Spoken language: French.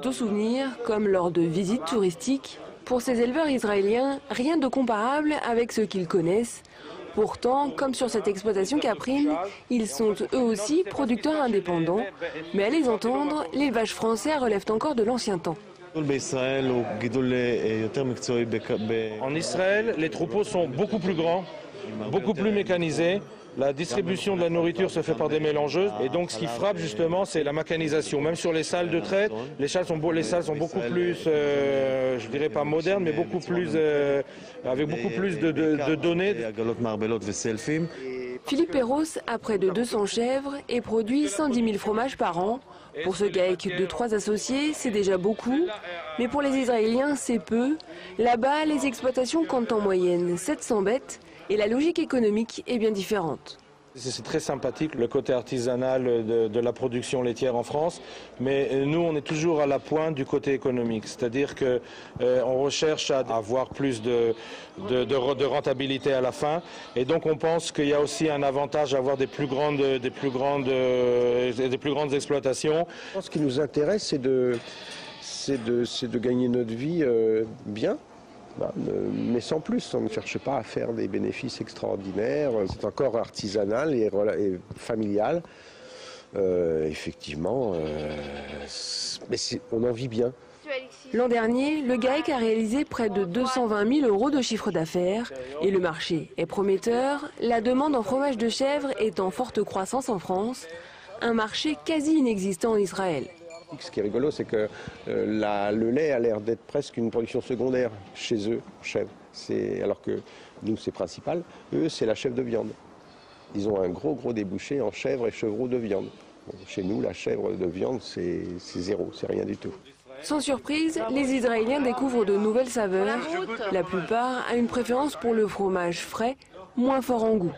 Au souvenir, comme lors de visites touristiques, pour ces éleveurs israéliens, rien de comparable avec ce qu'ils connaissent. Pourtant, comme sur cette exploitation caprine, ils sont eux aussi producteurs indépendants. Mais à les entendre, l'élevage français relève encore de l'ancien temps. En Israël, les troupeaux sont beaucoup plus grands, beaucoup plus mécanisés. La distribution de la nourriture se fait par des mélangeuses et donc ce qui frappe justement c'est la mécanisation. Même sur les salles de traite, les salles sont beaucoup plus, je dirais pas modernes, mais beaucoup plus, avec beaucoup plus de données. Philippe Perros a près de 200 chèvres et produit 110 000 fromages par an. Pour ce GAEC de 3 associés, c'est déjà beaucoup. Mais pour les Israéliens, c'est peu. Là-bas, les exploitations comptent en moyenne 700 bêtes. Et la logique économique est bien différente. C'est très sympathique le côté artisanal de la production laitière en France, mais nous on est toujours à la pointe du côté économique, c'est-à-dire qu'on recherche à avoir plus de rentabilité à la fin, et donc on pense qu'il y a aussi un avantage à avoir des plus grandes exploitations. Ce qui nous intéresse, c'est de gagner notre vie bien. Mais sans plus, on ne cherche pas à faire des bénéfices extraordinaires. C'est encore artisanal et familial. Effectivement, mais on en vit bien. L'an dernier, le GAEC a réalisé près de 220 000 € de chiffre d'affaires. Et le marché est prometteur. La demande en fromage de chèvre est en forte croissance en France. Un marché quasi inexistant en Israël. Ce qui est rigolo, c'est que le lait a l'air d'être presque une production secondaire chez eux, en chèvre. Alors que nous, c'est principal. Eux, c'est la chèvre de viande. Ils ont un gros débouché en chèvre et chevreau de viande. Bon, chez nous, la chèvre de viande, c'est zéro, c'est rien du tout. Sans surprise, les Israéliens découvrent de nouvelles saveurs. La plupart a une préférence pour le fromage frais, moins fort en goût.